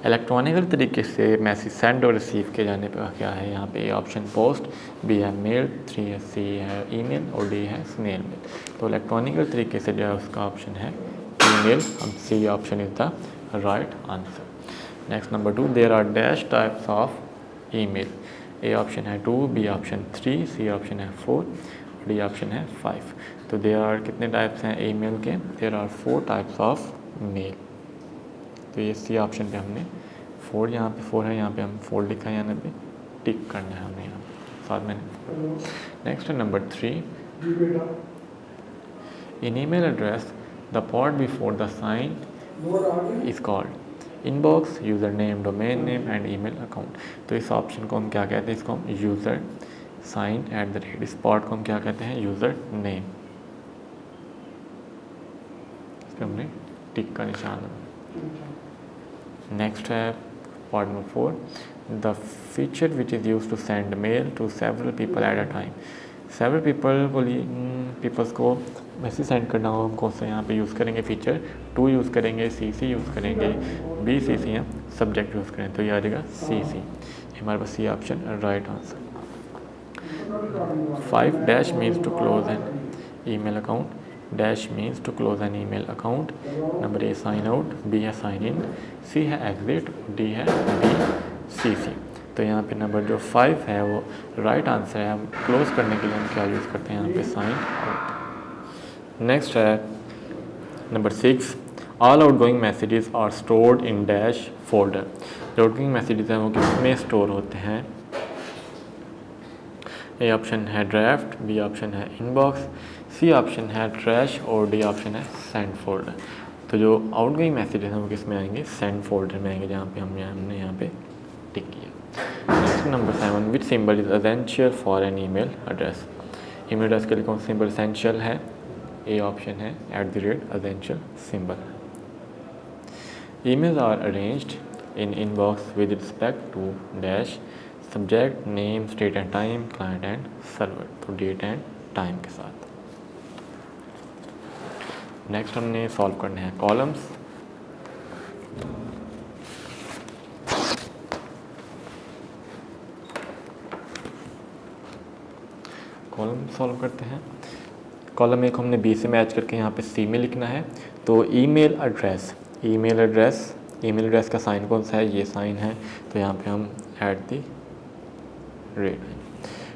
Electronical तरीके से मैसेज सेंड और रिसीव किए जाने पर क्या है, यहाँ पे ऑप्शन पोस्ट, B है मेल, 3 है C है ईमेल और D है स्नेल मेल। तो इलेक्ट्रॉनिकल तरीके से जो है उसका ऑप्शन है ईमेल, हम C option is the right answer. Next number 2, there are dash types of email. A option है 2, B ऑप्शन 3, C ऑप्शन है 4, D ऑप्शन है 5। तो देयर आर कितने टाइप्स हैं ईमेल के, there are 4 types of mail. तो ये C option पे हमने 4, यहाँ पे 4 है, यहाँ पे हम 4 लिखा है, यहाँ पे टिक करना है हमें यहाँ साथ में। नेक्स्ट है number 3, in email address the part before the sign is called inbox, user name, domain name and email account. तो इस ऑप्शन को हम क्या कहते हैं, इसको हम यूज़र साइन @ इस पार्ट को हम क्या कहते हैं, यूज़र नेम। इस पर हमने टिक का निशान। नेक्स्ट है part number 4, the feature which is use to send mail to several people at a time. Several people को पीपल्स को मैसेज सेंड करना हो, हम कौन सा यहाँ पे यूज़ करेंगे फीचर, 2 यूज़ करेंगे, CC यूज़ करेंगे, BCC या सब्जेक्ट यूज़ करें, तो ये आ जाएगा CC। हमारे पास C option right answer. 5 dash means to close an email account, dash means to close an email account. Number A sign out, B है साइन इन, C है एग्जिट, D है BCC। तो यहाँ पे नंबर जो 5 है वो राइट आंसर है। हम क्लोज करने के लिए हम क्या यूज़ करते हैं, यहाँ पे साइन आउट। नेक्स्ट है number 6, all outgoing messages are stored in dash folder. जो आउटगोइंग मैसेजेस हैं वो किसमें स्टोर होते हैं, A ऑप्शन है ड्राफ्ट, B ऑप्शन है इनबॉक्स, C ऑप्शन है ट्रैश और D ऑप्शन है सेंड फोल्डर। तो जो आउटगोइंग मैसेजेस हैं वो किस में आएंगे, सेंड फोल्डर में आएंगे, जहाँ पे हमने यहाँ पे टिक किया। Next number 7, which symbol is essential for an email address. Email address के लिए कौन सा सिंबल एसेंशियल है, A ऑप्शन है @essential symbol. Emails are arranged in inbox with respect to dash subject, name, state and time, client and server. तो date and time के साथ। Next हमने सॉल्व करने हैं कॉलम्स। कॉलम सॉल्व करते हैं। कॉलम 1 हमने B से मैच करके यहाँ पे C में लिखना है। तो ईमेल एड्रेस का साइन कौन सा है, ये साइन है, तो यहाँ पे हम @।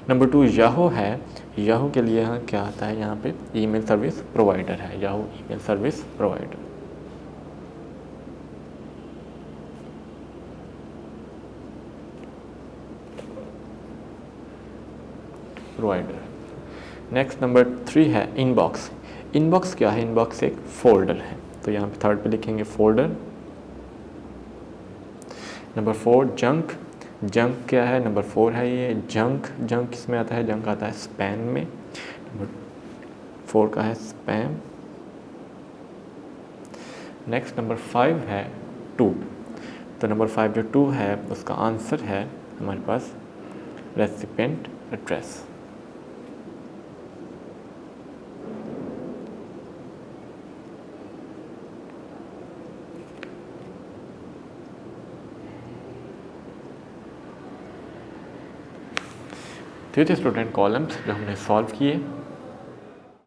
नंबर 2 याहू है, याहू के लिए यहाँ क्या आता है, यहाँ पे ईमेल सर्विस प्रोवाइडर है, Yahoo email service provider. Next number 3 है इनबॉक्स। इनबॉक्स क्या है? इनबॉक्स एक फोल्डर है, तो यहाँ पे थर्ड पे लिखेंगे फोल्डर। Number 4 junk. जंक क्या है? नंबर 4 है ये जंक। जंक किसमें आता है? जंक आता है स्पैम में। नंबर 4 का है स्पैम। नेक्स्ट नंबर 5 है टू। तो नंबर 5 जो टू है उसका आंसर है हमारे पास रेसिपिएंट एड्रेस। तो ये थे स्टूडेंट कॉलम्स जो हमने सॉल्व किए।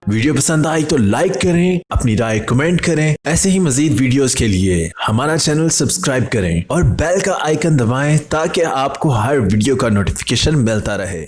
वीडियो पसंद आई तो लाइक करें, अपनी राय कमेंट करें। ऐसे ही मजीद वीडियोस के लिए हमारा चैनल सब्सक्राइब करें और बेल का आइकन दबाएं ताकि आपको हर वीडियो का नोटिफिकेशन मिलता रहे।